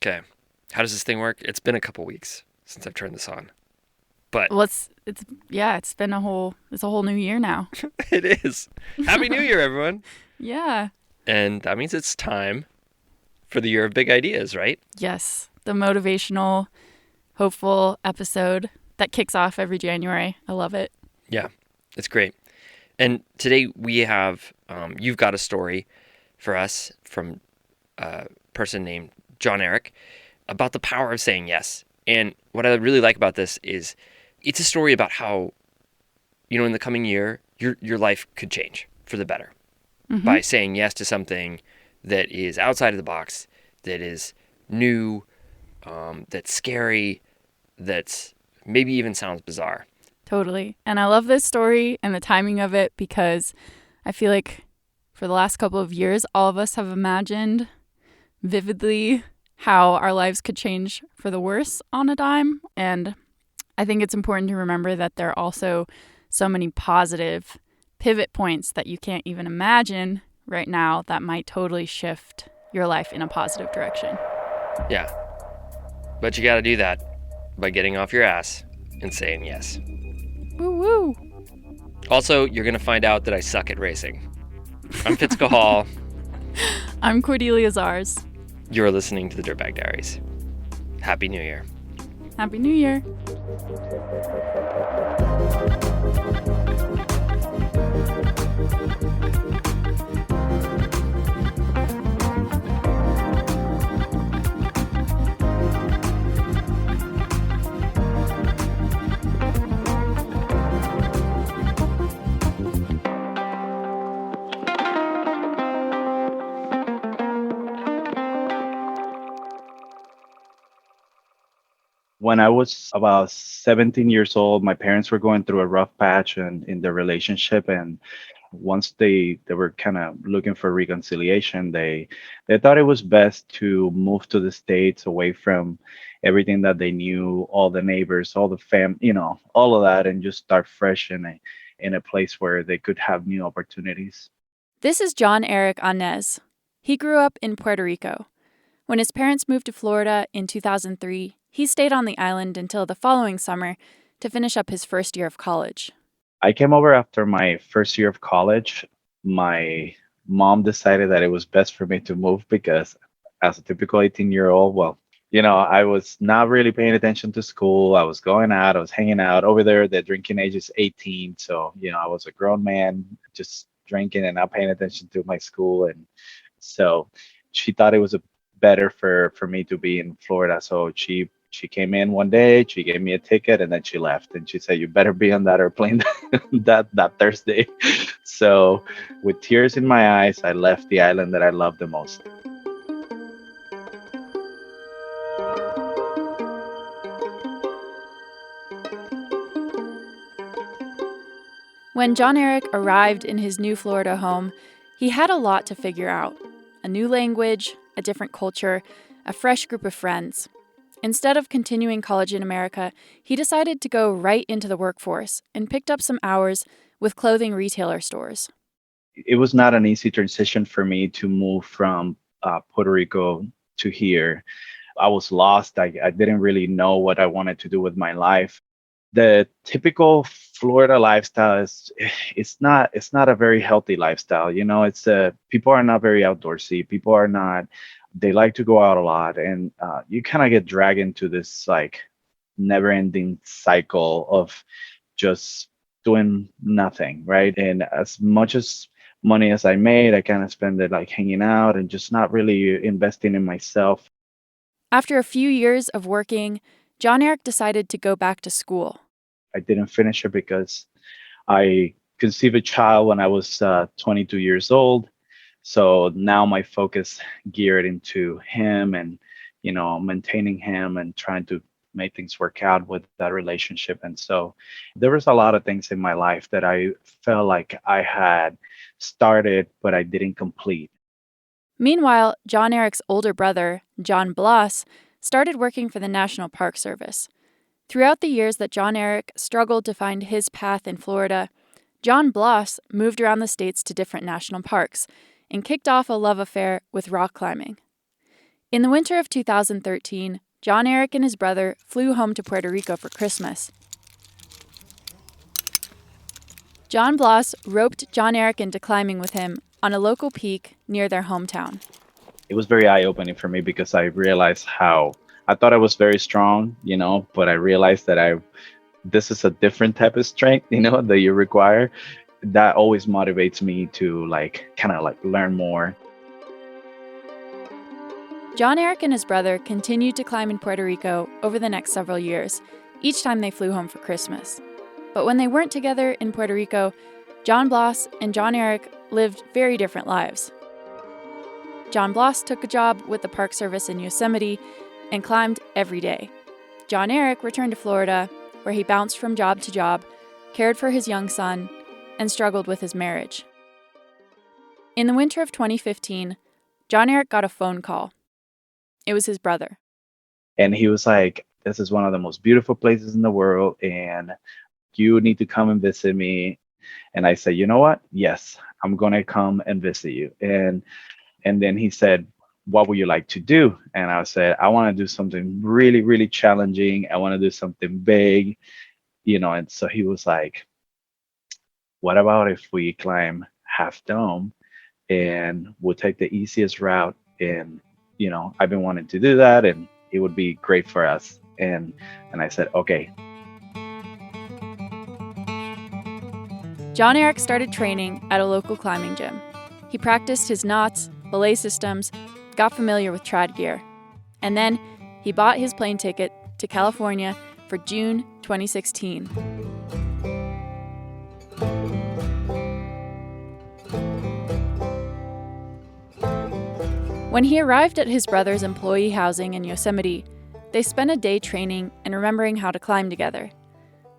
Okay. How does this thing work? It's been a couple weeks since I've turned this on. But Well, it's been it's a whole new year now. it is. Happy New Year, everyone. Yeah. And that means it's time for the year of big ideas, right? Yes. The motivational, hopeful episode that kicks off every January. I love it. Yeah, it's great. And today we have, you've got a story for us from a person named Jon-Erick about the power of saying yes. And what I really like about this is it's a story about how, in the coming year, your life could change for the better by saying yes to something that is outside of the box, that is new, that's scary, that's maybe even sounds bizarre. Totally. And I love this story and the timing of it because I feel like for the last couple of years, all of us have imagined vividly how our lives could change for the worse on a dime. And I think it's important to remember that there are also so many positive pivot points that you can't even imagine right now that might totally shift your life in a positive direction. Yeah. But you got to do that by getting off your ass and saying yes. Woo woo. Also, you're going to find out that I suck at racing. I'm Fitzka Hall. I'm Cordelia Zars. You're listening to the Dirtbag Diaries. Happy New Year. Happy New Year. When I was about 17 years old, my parents were going through a rough patch in their relationship, and once they were kind of looking for reconciliation, they thought it was best to move to the States away from everything that they knew, all the neighbors, all the all of that, and just start fresh in a place where they could have new opportunities. This is Jon-Erick Anés. He grew up in Puerto Rico. When his parents moved to Florida in 2003, he stayed on the island until the following summer to finish up his first year of college. I came over after my first year of college. My mom decided that it was best for me to move because, as a typical 18-year-old, well, I was not really paying attention to school. I was going out, I was hanging out over there. The drinking age is 18. So, I was a grown man just drinking and not paying attention to my school. And so she thought it was better for me to be in Florida. So she came in one day, she gave me a ticket, and then she left. And she said, "You better be on that airplane that Thursday." So with tears in my eyes, I left the island that I love the most. When Jon-Erick arrived in his new Florida home, he had a lot to figure out. A new language, a different culture, a fresh group of friends. Instead of continuing college in America, he decided to go right into the workforce and picked up some hours with clothing retailer stores. It was not an easy transition for me to move from Puerto Rico to here. I was lost. I didn't really know what I wanted to do with my life. The typical Florida lifestyle it's not a very healthy lifestyle. It's people are not very outdoorsy. People are not. They like to go out a lot, and you kind of get dragged into this like never-ending cycle of just doing nothing, right? And as much as money as I made, I kind of spend it like hanging out and just not really investing in myself. After a few years of working, Jon-Erick decided to go back to school. I didn't finish it because I conceived a child when I was 22 years old. So now my focus geared into him and, maintaining him and trying to make things work out with that relationship. And so there was a lot of things in my life that I felt like I had started, but I didn't complete. Meanwhile, Jon-Erick's older brother, John Bloss, started working for the National Park Service. Throughout the years that Jon-Erick struggled to find his path in Florida, John Bloss moved around the states to different national parks and kicked off a love affair with rock climbing. In the winter of 2013, Jon-Erick and his brother flew home to Puerto Rico for Christmas. John Bloss roped Jon-Erick into climbing with him on a local peak near their hometown. It was very eye-opening for me because I realized how I thought I was very strong, but I realized that this is a different type of strength, that you require. That always motivates me to kind of learn more. Jon-Erick and his brother continued to climb in Puerto Rico over the next several years, each time they flew home for Christmas. But when they weren't together in Puerto Rico, John Bloss and Jon-Erick lived very different lives. John Bloss took a job with the Park Service in Yosemite and climbed every day. Jon-Erick returned to Florida, where he bounced from job to job, cared for his young son, and struggled with his marriage. In the winter of 2015, Jon-Erick got a phone call. It was his brother. And he was like, "This is one of the most beautiful places in the world, and you need to come and visit me." And I said, "You know what? Yes, I'm going to come and visit you." And then he said, "What would you like to do?" And I said, "I want to do something really, really challenging. I want to do something big, And so he was like, "What about if we climb Half Dome and we'll take the easiest route? And, I've been wanting to do that and it would be great for us." And I said, "Okay." Jon-Erick started training at a local climbing gym. He practiced his knots, belay systems, got familiar with trad gear. And then he bought his plane ticket to California for June 2016. When he arrived at his brother's employee housing in Yosemite, they spent a day training and remembering how to climb together.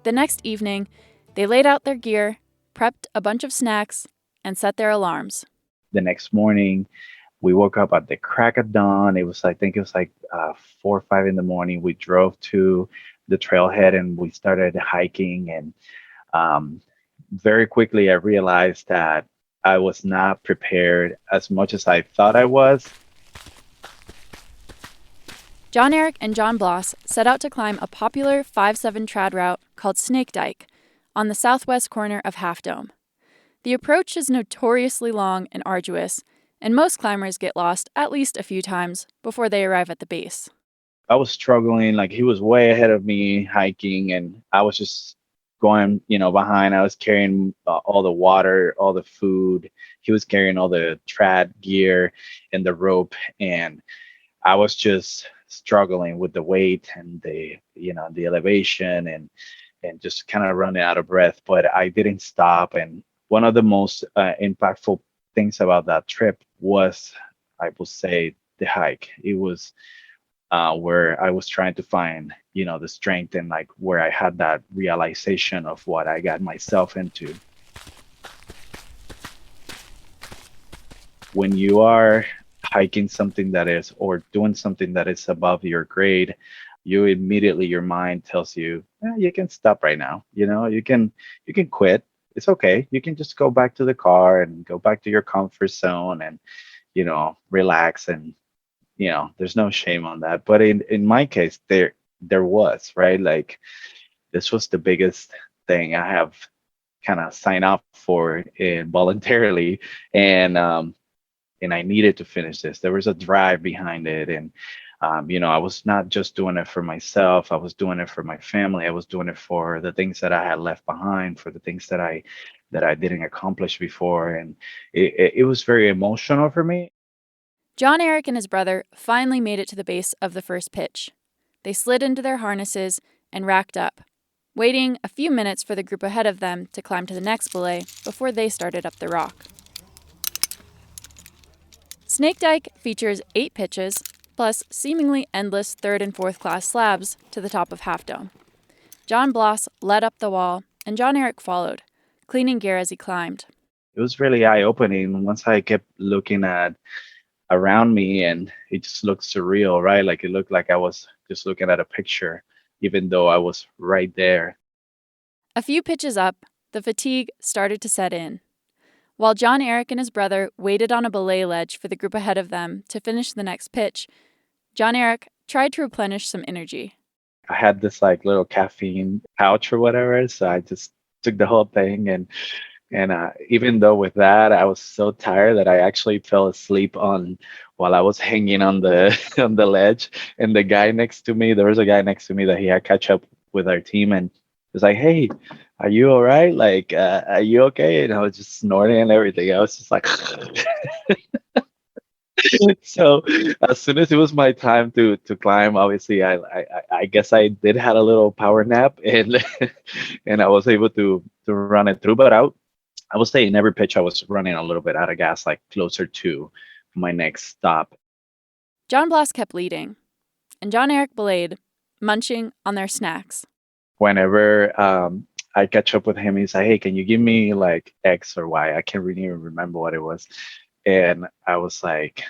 The next evening, they laid out their gear, prepped a bunch of snacks, and set their alarms. The next morning, we woke up at the crack of dawn. I think it was 4 or 5 in the morning. We drove to the trailhead and we started hiking. And very quickly, I realized that I was not prepared as much as I thought I was. Jon-Erick and John Bloss set out to climb a popular 5-7 trad route called Snake Dyke on the southwest corner of Half Dome. The approach is notoriously long and arduous, and most climbers get lost at least a few times before they arrive at the base. I was struggling, he was way ahead of me hiking, and I was just going, behind. I was carrying all the water, all the food. He was carrying all the trad gear and the rope, and I was just struggling with the weight and the elevation and just kind of running out of breath. But I didn't stop. And one of the most impactful things about that trip was, I would say, the hike. It was where I was trying to find, the strength and where I had that realization of what I got myself into. When you are hiking something that is, or doing something that is above your grade, your mind tells you, you can stop right now. You can quit. It's okay. You can just go back to the car and go back to your comfort zone and, relax. And, there's no shame on that. But in my case, there was, right? This was the biggest thing I have kind of signed up for voluntarily. And I needed to finish this. There was a drive behind it. And, I was not just doing it for myself. I was doing it for my family. I was doing it for the things that I had left behind, for the things that I didn't accomplish before. And it was very emotional for me. Jon-Erick and his brother finally made it to the base of the first pitch. They slid into their harnesses and racked up, waiting a few minutes for the group ahead of them to climb to the next belay before they started up the rock. Snake Dyke features 8 pitches, plus seemingly endless 3rd and 4th class slabs to the top of Half Dome. John Bloss led up the wall, and Jon-Erick followed, cleaning gear as he climbed. It was really eye-opening once I kept looking at around me, and it just looked surreal, right? It looked like I was just looking at a picture, even though I was right there. A few pitches up, the fatigue started to set in. While Jon-Erick and his brother waited on a belay ledge for the group ahead of them to finish the next pitch, Jon-Erick tried to replenish some energy. I had this like little caffeine pouch or whatever, so I just took the whole thing, and even though with that I was so tired that I actually fell asleep on while I was hanging on the on the ledge. And the guy next to me, there was a guy next to me that he had catch up with our team, and was like, "Hey, are you all right? Like, are you okay?" And I was just snorting and everything. I was just like, so as soon as it was my time to climb, obviously I guess I did had a little power nap, and and I was able to run it through. But I would say in every pitch I was running a little bit out of gas, like closer to my next stop. John Blas kept leading, and Jon-Erick belayed, munching on their snacks. Whenever I catch up with him, he's like, "Hey, can you give me like X or Y?" I can't really even remember what it was. And I was like,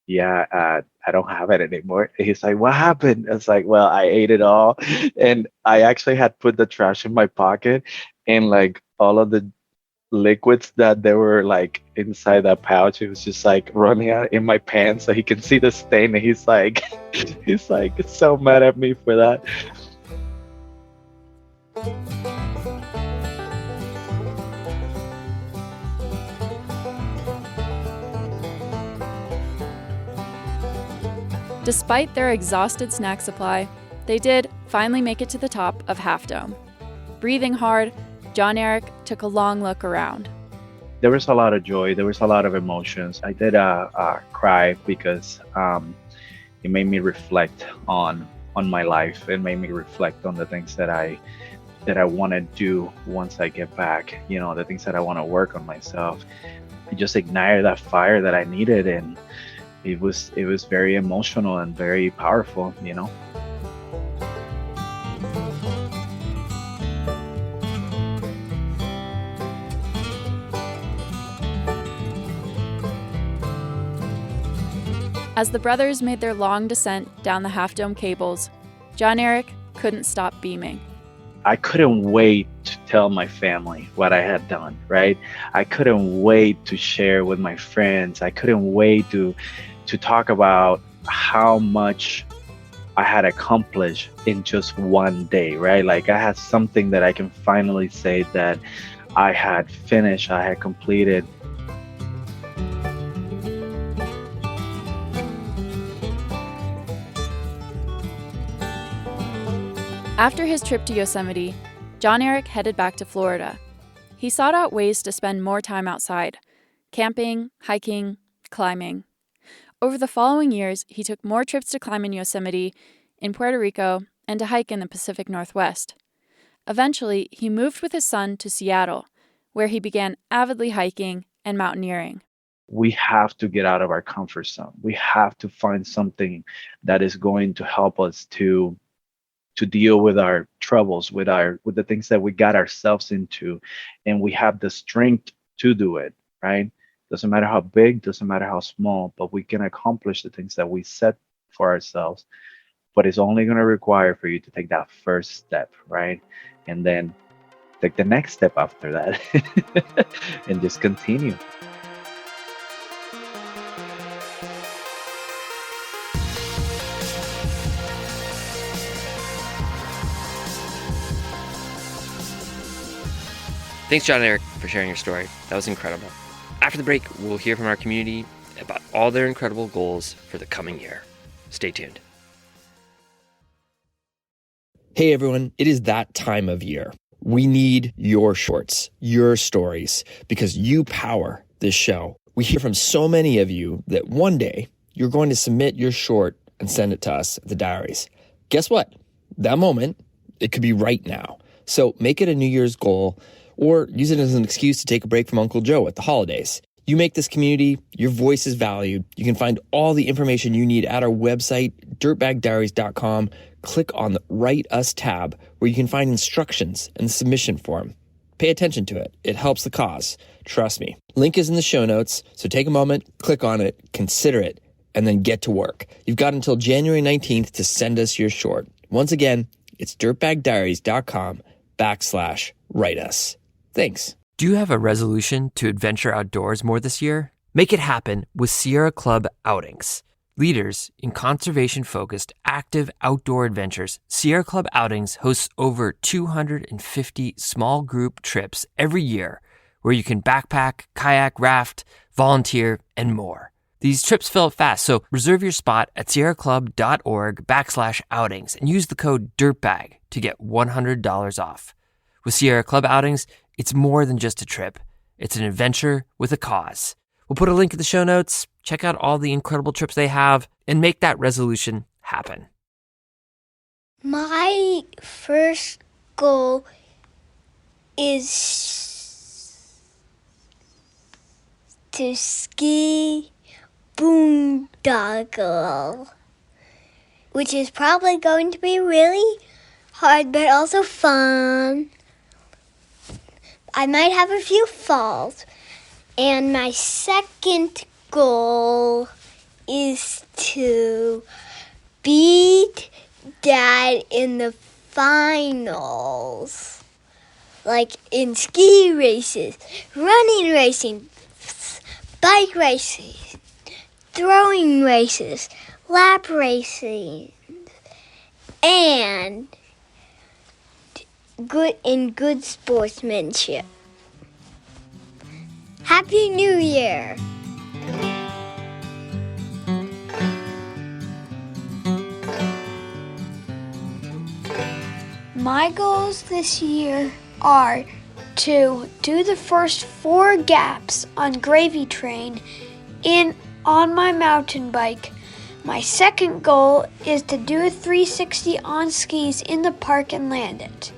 yeah, I don't have it anymore. He's like, "What happened?" I was like, "Well, I ate it all." And I actually had put the trash in my pocket, and like all of the liquids that they were like inside that pouch, it was just like running out in my pants, so he can see the stain. And he's like, he's like so mad at me for that. Despite their exhausted snack supply, they did finally make it to the top of Half Dome. Breathing hard, Jon-Erick took a long look around. There was a lot of joy. There was a lot of emotions. I did cry because it made me reflect on my life. It made me reflect on the things that I want to do once I get back. You know, the things that I want to work on myself. It just ignited that fire that I needed, and it was very emotional and very powerful, you know. As the brothers made their long descent down the Half Dome cables, Jon-Erick couldn't stop beaming. I couldn't wait to tell my family what I had done, right? I couldn't wait to share with my friends. I couldn't wait to talk about how much I had accomplished in just one day, right? Like I had something that I can finally say that I had finished, I had completed. After his trip to Yosemite, Jon-Erick headed back to Florida. He sought out ways to spend more time outside, camping, hiking, climbing. Over the following years, he took more trips to climb in Yosemite, in Puerto Rico, and to hike in the Pacific Northwest. Eventually, he moved with his son to Seattle, where he began avidly hiking and mountaineering. We have to get out of our comfort zone. We have to find something that is going to help us to deal with our troubles, with the things that we got ourselves into, and we have the strength to do it, right? Doesn't matter how big, doesn't matter how small, but we can accomplish the things that we set for ourselves. But it's only going to require for you to take that first step, right? And then take the next step after that and just continue. Thanks, Jon-Erick, for sharing your story. That was incredible. After the break, we'll hear from our community about all their incredible goals for the coming year. Stay tuned. Hey everyone, it is that time of year. We need your shorts, your stories, because you power this show. We hear from so many of you that one day you're going to submit your short and send it to us at the Diaries. Guess what? That moment, it could be right now. So make it a New Year's goal, or use it as an excuse to take a break from Uncle Joe at the holidays. You make this community, your voice is valued. You can find all the information you need at our website, dirtbagdiaries.com. Click on the Write Us tab, where you can find instructions and the submission form. Pay attention to it. It helps the cause. Trust me. Link is in the show notes, so take a moment, click on it, consider it, and then get to work. You've got until January 19th to send us your short. Once again, it's dirtbagdiaries.com/write us. Thanks. Do you have a resolution to adventure outdoors more this year? Make it happen with Sierra Club Outings. Leaders in conservation-focused active outdoor adventures, Sierra Club Outings hosts over 250 small group trips every year where you can backpack, kayak, raft, volunteer, and more. These trips fill up fast, so reserve your spot at sierraclub.org/outings and use the code DIRTBAG to get $100 off. With Sierra Club Outings, it's more than just a trip. It's an adventure with a cause. We'll put a link in the show notes. Check out all the incredible trips they have and make that resolution happen. My first goal is to ski boondoggle, which is probably going to be really hard but also fun. I might have a few falls. And my second goal is to beat Dad in the finals. Like in ski races, running racing, bike races, throwing races, lap racing, and good sportsmanship. Happy New Year! My goals this year are to do the first 4 gaps on Gravy Train on my mountain bike. My second goal is to do a 360 on skis in the park and land it.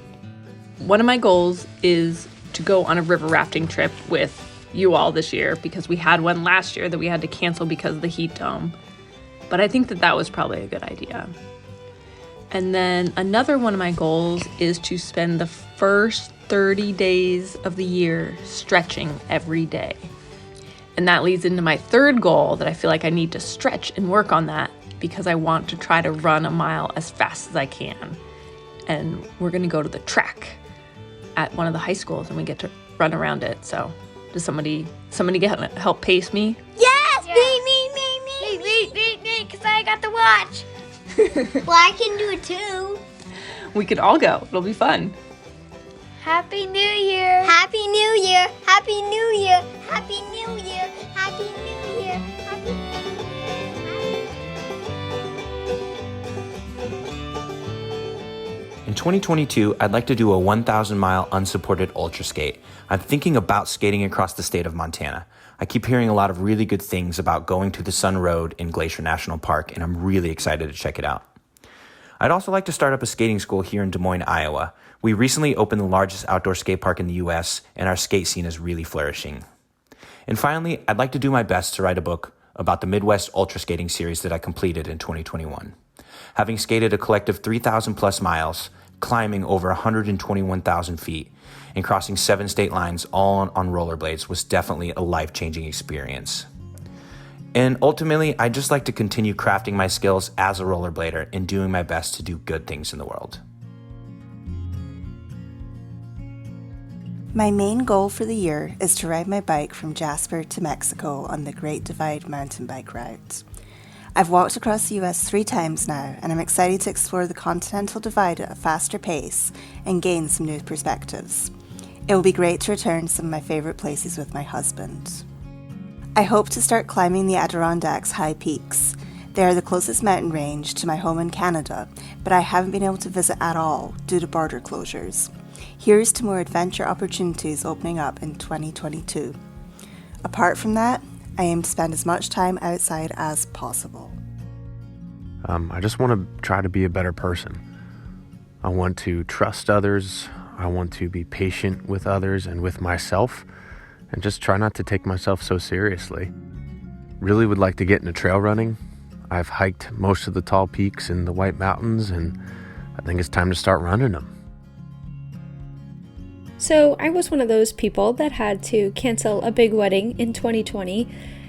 One of my goals is to go on a river rafting trip with you all this year, because we had one last year that we had to cancel because of the heat dome. But I think that was probably a good idea. And then another one of my goals is to spend the first 30 days of the year stretching every day. And that leads into my third goal, that I feel like I need to stretch and work on that because I want to try to run a mile as fast as I can. And we're going to go to the track at one of the high schools and we get to run around it. So does somebody help pace me? Yes! Me, because I got the watch. Well, I can do it too. We could all go. It'll be fun. Happy New Year! Happy New Year! Happy New Year! Happy New Year! Happy New Year! Happy New Year! In 2022, I'd like to do a 1,000-mile unsupported ultra skate. I'm thinking about skating across the state of Montana. I keep hearing a lot of really good things about going to the Sun Road in Glacier National Park, and I'm really excited to check it out. I'd also like to start up a skating school here in Des Moines, Iowa. We recently opened the largest outdoor skate park in the U.S., and our skate scene is really flourishing. And finally, I'd like to do my best to write a book about the Midwest Ultra Skating Series that I completed in 2021. Having skated a collective 3,000 plus miles, climbing over 121,000 feet, and crossing 7 state lines all on rollerblades was definitely a life-changing experience. And ultimately, I'd just like to continue crafting my skills as a rollerblader and doing my best to do good things in the world. My main goal for the year is to ride my bike from Jasper to Mexico on the Great Divide mountain bike route. I've walked across the US 3 times now, and I'm excited to explore the Continental Divide at a faster pace and gain some new perspectives. It will be great to return to some of my favorite places with my husband. I hope to start climbing the Adirondacks high peaks. They are the closest mountain range to my home in Canada, but I haven't been able to visit at all due to border closures. Here's to more adventure opportunities opening up in 2022. Apart from that, I aim to spend as much time outside as possible. I just want to try to be a better person. I want to trust others. I want to be patient with others and with myself, and just try not to take myself so seriously. Really would like to get into trail running. I've hiked most of the tall peaks in the White Mountains, and I think it's time to start running them. So I was one of those people that had to cancel a big wedding in 2020,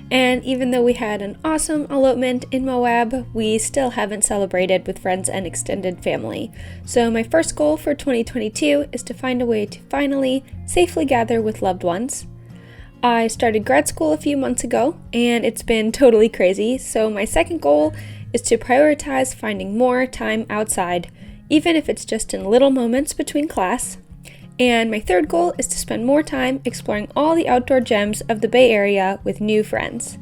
and even though we had an awesome elopement in Moab, we still haven't celebrated with friends and extended family. So my first goal for 2022 is to find a way to finally safely gather with loved ones. I started grad school a few months ago, and it's been totally crazy, so my second goal is to prioritize finding more time outside, even if it's just in little moments between class. And my third goal is to spend more time exploring all the outdoor gems of the Bay Area with new friends.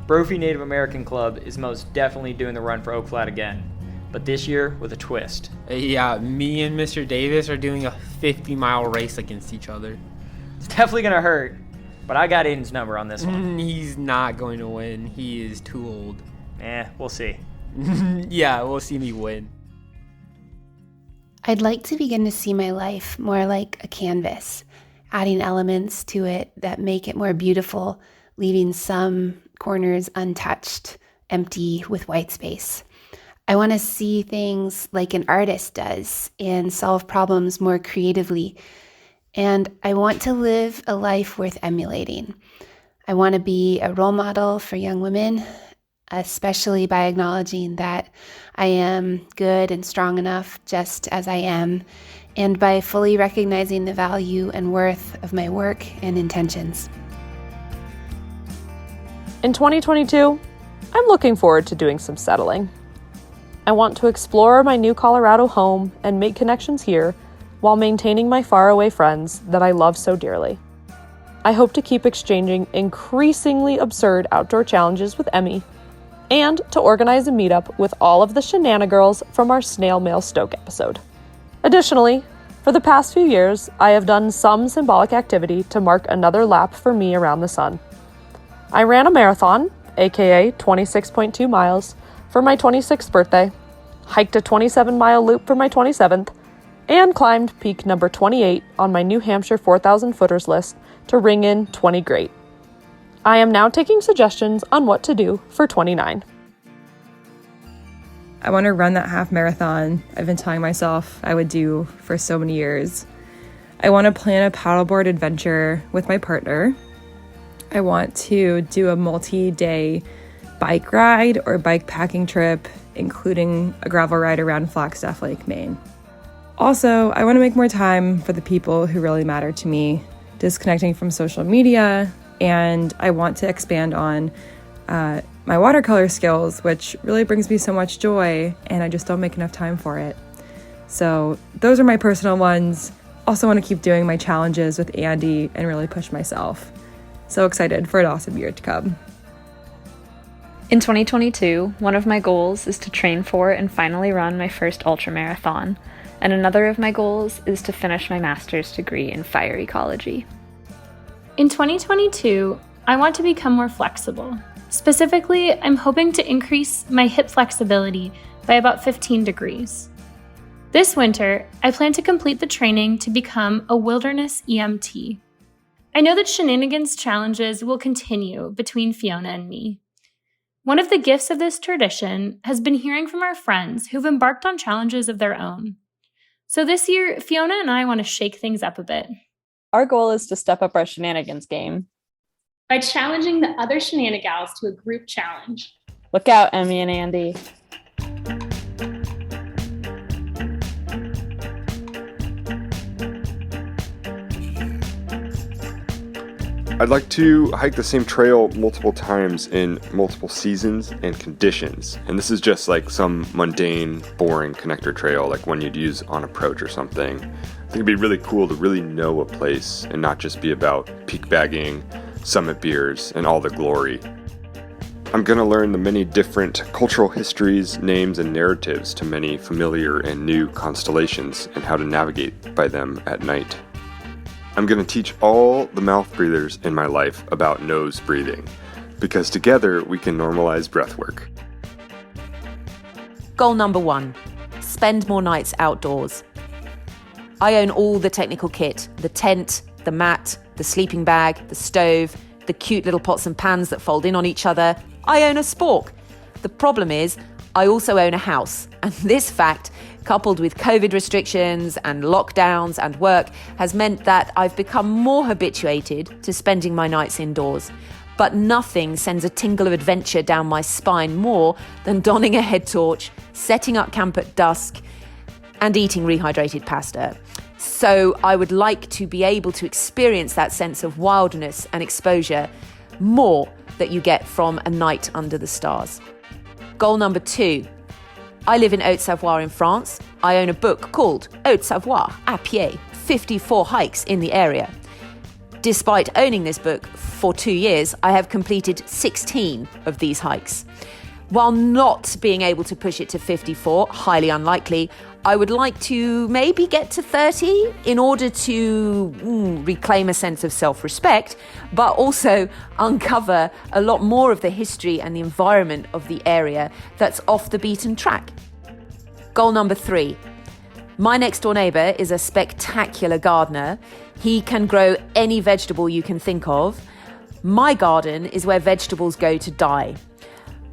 Brophy Native American Club is most definitely doing the run for Oak Flat again, but this year with a twist. Yeah, me and Mr. Davis are doing a 50-mile race against each other. It's definitely gonna hurt, but I got Aiden's number on this one. He's not going to win. He is too old. We'll see. Yeah, we'll see me win. I'd like to begin to see my life more like a canvas, adding elements to it that make it more beautiful, leaving some corners untouched, empty with white space. I want to see things like an artist does and solve problems more creatively. And I want to live a life worth emulating. I want to be a role model for young women, especially by acknowledging that I am good and strong enough just as I am, and by fully recognizing the value and worth of my work and intentions. In 2022, I'm looking forward to doing some settling. I want to explore my new Colorado home and make connections here while maintaining my faraway friends that I love so dearly. I hope to keep exchanging increasingly absurd outdoor challenges with Emmy, and to organize a meetup with all of the Shenanigirls from our Snail Mail Stoke episode. Additionally, for the past few years, I have done some symbolic activity to mark another lap for me around the sun. I ran a marathon, aka 26.2 miles, for my 26th birthday, hiked a 27-mile loop for my 27th, and climbed peak number 28 on my New Hampshire 4,000 footers list to ring in 20 great. I am now taking suggestions on what to do for 29. I want to run that half marathon I've been telling myself I would do for so many years. I want to plan a paddleboard adventure with my partner. I want to do a multi-day bike ride or bike packing trip, including a gravel ride around Flagstaff Lake, Maine. Also, I want to make more time for the people who really matter to me, disconnecting from social media, and I want to expand on my watercolor skills, which really brings me so much joy, and I just don't make enough time for it. So those are my personal ones. Also want to keep doing my challenges with Andy and really push myself. So excited for an awesome year to come. In 2022, one of my goals is to train for and finally run my first ultramarathon, and another of my goals is to finish my master's degree in fire ecology. In 2022, I want to become more flexible. Specifically, I'm hoping to increase my hip flexibility by about 15 degrees. This winter, I plan to complete the training to become a wilderness EMT. I know that shenanigans challenges will continue between Fiona and me. One of the gifts of this tradition has been hearing from our friends who've embarked on challenges of their own. So this year, Fiona and I want to shake things up a bit. Our goal is to step up our shenanigans game by challenging the other shenanigals to a group challenge. Look out, Emmy and Andy. I'd like to hike the same trail multiple times in multiple seasons and conditions. And this is just like some mundane, boring connector trail, like one you'd use on approach or something. I think it'd be really cool to really know a place and not just be about peak bagging, summit beers, and all the glory. I'm going to learn the many different cultural histories, names, and narratives to many familiar and new constellations and how to navigate by them at night. I'm going to teach all the mouth breathers in my life about nose breathing, because together we can normalize breath work. Goal number 1, spend more nights outdoors. I own all the technical kit, the tent, the mat, the sleeping bag, the stove, the cute little pots and pans that fold in on each other. I own a spork. The problem is, I also own a house, and this fact, coupled with COVID restrictions and lockdowns and work, has meant that I've become more habituated to spending my nights indoors. But nothing sends a tingle of adventure down my spine more than donning a head torch, setting up camp at dusk, and eating rehydrated pasta. So I would like to be able to experience that sense of wildness and exposure more that you get from a night under the stars. Goal number 2. I live in Haute-Savoie in France. I own a book called Haute-Savoie à pied, 54 hikes in the area. Despite owning this book for 2 years, I have completed 16 of these hikes. While not being able to push it to 54, highly unlikely, I would like to maybe get to 30 in order to reclaim a sense of self-respect, but also uncover a lot more of the history and the environment of the area that's off the beaten track. Goal number 3. My next door neighbour is a spectacular gardener. He can grow any vegetable you can think of. My garden is where vegetables go to die.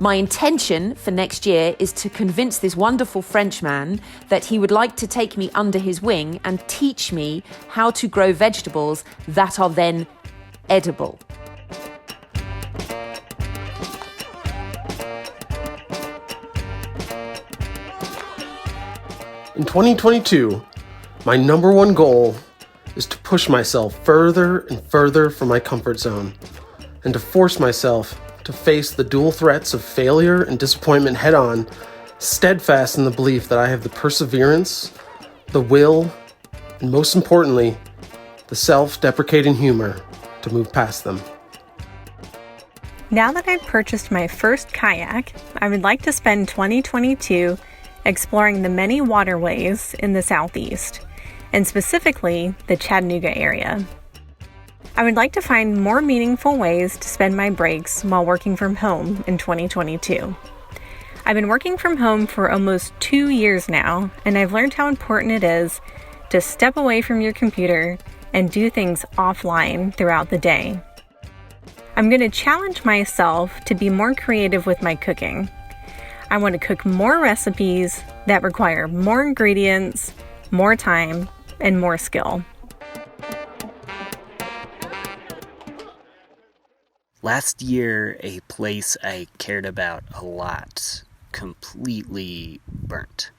My intention for next year is to convince this wonderful Frenchman that he would like to take me under his wing and teach me how to grow vegetables that are then edible. In 2022, my number one goal is to push myself further and further from my comfort zone and to force myself to face the dual threats of failure and disappointment head on, steadfast in the belief that I have the perseverance, the will, and most importantly, the self-deprecating humor to move past them. Now that I've purchased my first kayak, I would like to spend 2022 exploring the many waterways in the Southeast, and specifically the Chattanooga area. I would like to find more meaningful ways to spend my breaks while working from home in 2022. I've been working from home for almost 2 years now, and I've learned how important it is to step away from your computer and do things offline throughout the day. I'm going to challenge myself to be more creative with my cooking. I want to cook more recipes that require more ingredients, more time, and more skill. Last year, a place I cared about a lot completely burnt.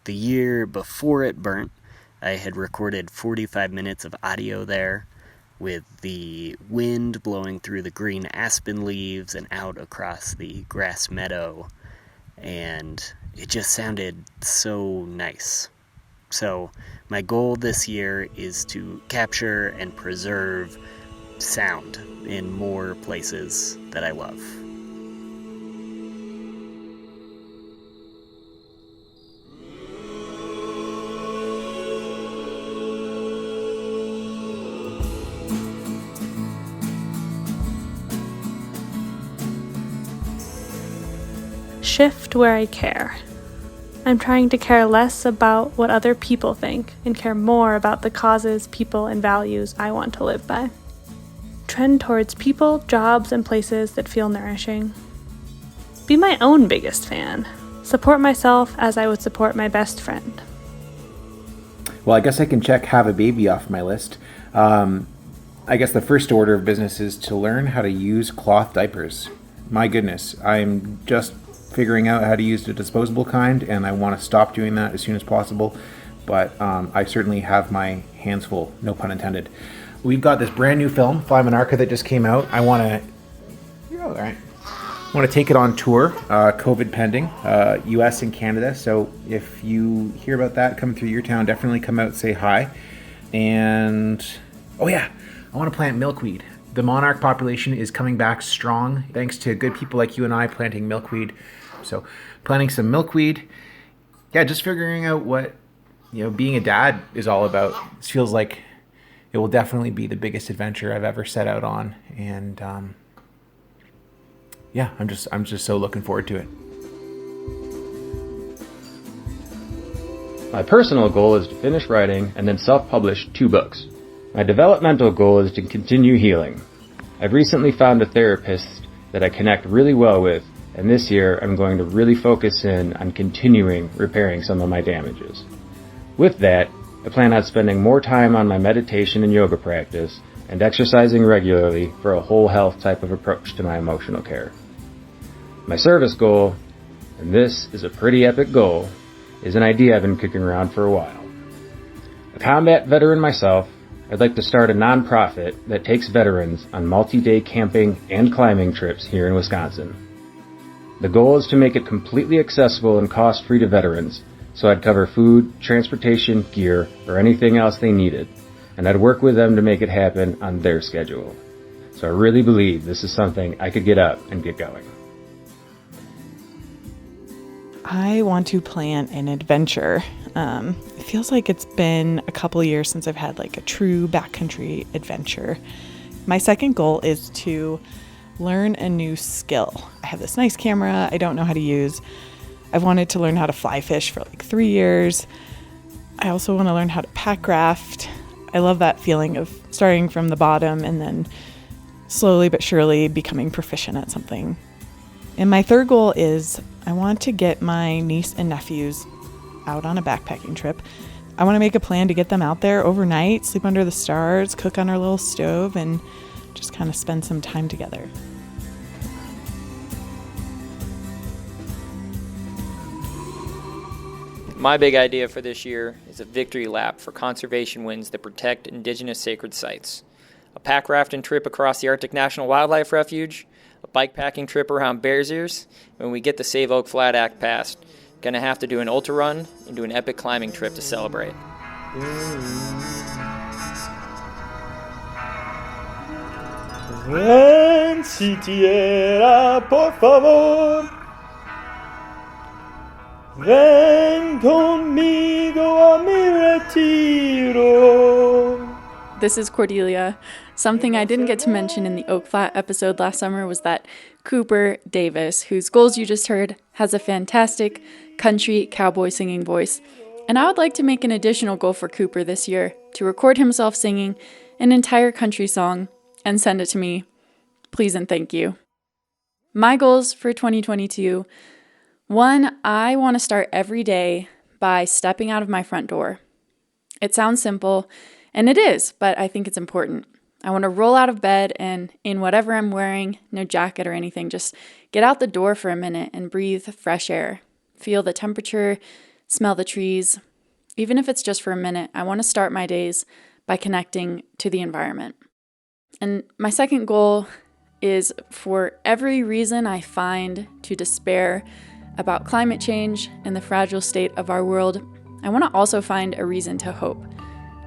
The year before it burnt, I had recorded 45 minutes of audio there with the wind blowing through the green aspen leaves and out across the grass meadow, and it just sounded so nice. So my goal this year is to capture and preserve sound in more places that I love. Shift where I care. I'm trying to care less about what other people think and care more about the causes, people, and values I want to live by. Trend towards people, jobs, and places that feel nourishing. Be my own biggest fan. Support myself as I would support my best friend. Well, I guess I can check have a baby off my list. I guess the first order of business is to learn how to use cloth diapers. My goodness, I'm just figuring out how to use the disposable kind, and I want to stop doing that as soon as possible. But I certainly have my hands full, no pun intended. We've got this brand new film, Fly Monarcha, that just came out. I want to take it on tour, COVID pending, US and Canada. So if you hear about that coming through your town, definitely come out, say hi. And, oh yeah, I want to plant milkweed. The monarch population is coming back strong, thanks to good people like you and I planting milkweed. So planting some milkweed. Yeah, just figuring out what, being a dad is all about. This feels like it will definitely be the biggest adventure I've ever set out on, and I'm just so looking forward to it. My personal goal is to finish writing and then self-publish 2 books. My developmental goal is to continue healing. I've recently found a therapist that I connect really well with, and this year I'm going to really focus in on continuing repairing some of my damages. With that, I plan on spending more time on my meditation and yoga practice and exercising regularly for a whole health type of approach to my emotional care. My service goal, and this is a pretty epic goal, is an idea I've been kicking around for a while. combat veteran myself, I'd like to start a nonprofit that takes veterans on multi-day camping and climbing trips here in Wisconsin. The goal is to make it completely accessible and cost-free to veterans, so I'd cover food, transportation, gear, or anything else they needed, and I'd work with them to make it happen on their schedule. So I really believe this is something I could get up and get going. I want to plan an adventure. It feels like it's been a couple of years since I've had like a true backcountry adventure. My second goal is to learn a new skill. I have this nice camera I don't know how to use. I've wanted to learn how to fly fish for like 3 years. I also want to learn how to pack raft. I love that feeling of starting from the bottom and then slowly but surely becoming proficient at something. And my third goal is I want to get my niece and nephews out on a backpacking trip. I want to make a plan to get them out there overnight, sleep under the stars, cook on our little stove, and just kind of spend some time together. My big idea for this year is a victory lap for conservation wins that protect indigenous sacred sites. A pack rafting trip across the Arctic National Wildlife Refuge, a bikepacking trip around Bears Ears. When we get the Save Oak Flat Act passed, gonna have to do an ultra run and do an epic climbing trip to celebrate. Ven si tierra, por favor. Ven conmigo a mi retiro. This is Cordelia. Something I didn't get to mention in the Oak Flat episode last summer was that Cooper Davis, whose goals you just heard, has a fantastic country cowboy singing voice. And I would like to make an additional goal for Cooper this year, to record himself singing an entire country song and send it to me. Please and thank you. My goals for 2022: 1, I want to start every day by stepping out of my front door. It sounds simple, and it is, but I think it's important. I want to roll out of bed and in whatever I'm wearing, no jacket or anything, just get out the door for a minute and breathe fresh air. Feel the temperature, smell the trees. Even if it's just for a minute, I want to start my days by connecting to the environment. And my second goal is, for every reason I find to despair about climate change and the fragile state of our world, I want to also find a reason to hope.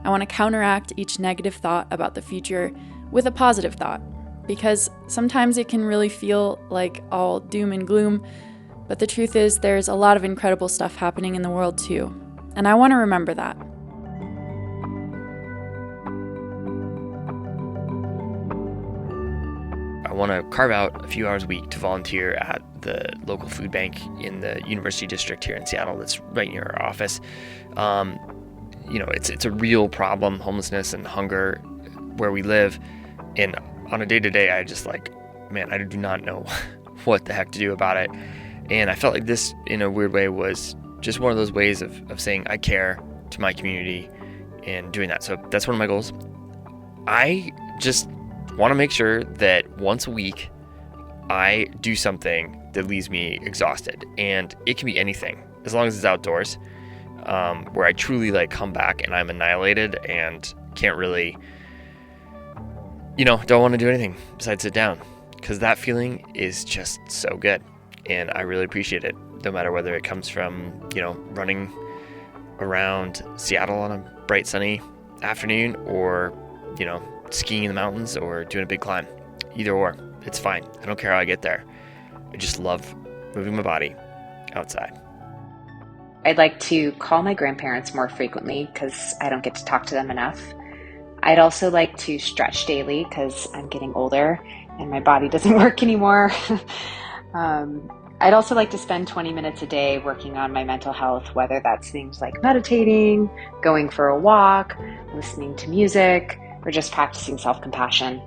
I want to counteract each negative thought about the future with a positive thought, because sometimes it can really feel like all doom and gloom, but the truth is there's a lot of incredible stuff happening in the world too, and I want to remember that. I want to carve out a few hours a week to volunteer at the local food bank in the University District here in Seattle that's right near our office. It's a real problem, homelessness and hunger where we live. And on a day-to-day, I just I do not know what the heck to do about it. And I felt like this, in a weird way, was just one of those ways of saying I care to my community and doing that. So that's one of my goals. I just want to make sure that once a week I do something that leaves me exhausted. And it can be anything, as long as it's outdoors. Where I truly come back and I'm annihilated and can't really, don't want to do anything besides sit down, because that feeling is just so good. And I really appreciate it, no matter whether it comes from, running around Seattle on a bright sunny afternoon or, skiing in the mountains or doing a big climb. Either or, it's fine. I don't care how I get there. I just love moving my body outside. I'd like to call my grandparents more frequently because I don't get to talk to them enough. I'd also like to stretch daily because I'm getting older and my body doesn't work anymore. I'd also like to spend 20 minutes a day working on my mental health, whether that's things like meditating, going for a walk, listening to music, or just practicing self-compassion.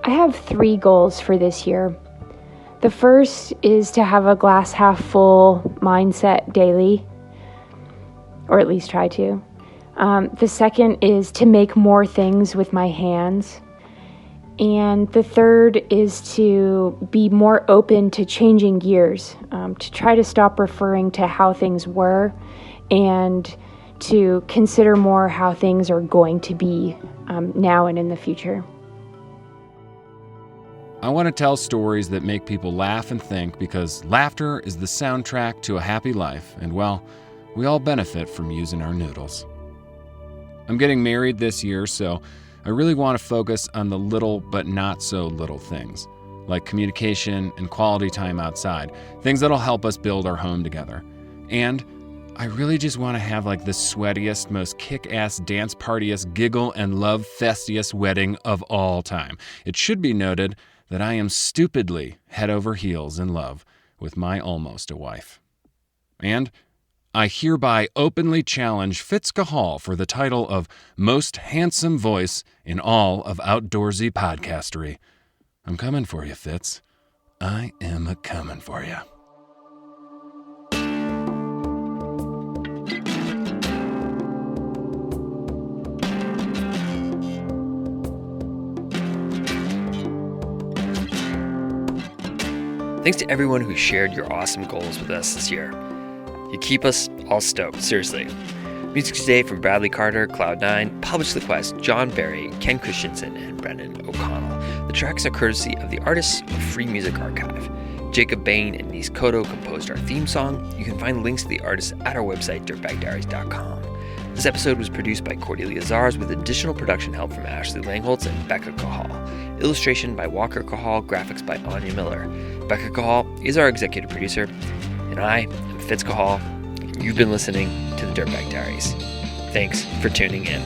I have 3 goals for this year. The first is to have a glass half full mindset daily, or at least try to. The second is to make more things with my hands. And the third is to be more open to changing gears, to try to stop referring to how things were and to consider more how things are going to be now and in the future. I want to tell stories that make people laugh and think, because laughter is the soundtrack to a happy life, and well, we all benefit from using our noodles. I'm getting married this year, so I really want to focus on the little but not so little things, like communication and quality time outside, things that'll help us build our home together. And I really just want to have like the sweatiest, most kick-ass, dance partiest, giggle and love festiest wedding of all time. It should be noted that I am stupidly head over heels in love with my almost a wife. And I hereby openly challenge Fitz Cahall for the title of most handsome voice in all of outdoorsy podcastery. I'm coming for you, Fitz. I am a-coming for you. Thanks to everyone who shared your awesome goals with us this year. You keep us all stoked, seriously. Music today from Bradley Carter, Cloud9, Publish the Quest, John Barry, Ken Christensen, and Brendan O'Connell. The tracks are courtesy of the Artists of Free Music Archive. Jacob Bain and Nis Cotto composed our theme song. You can find links to the artists at our website, dirtbagdiaries.com. This episode was produced by Cordelia Zars with additional production help from Ashley Langholtz and Becca Cahall. Illustration by Walker Cahall, graphics by Anya Miller. Becca Cahall is our executive producer, and I am Fitz Cahall, and you've been listening to the Dirtbag Diaries. Thanks for tuning in.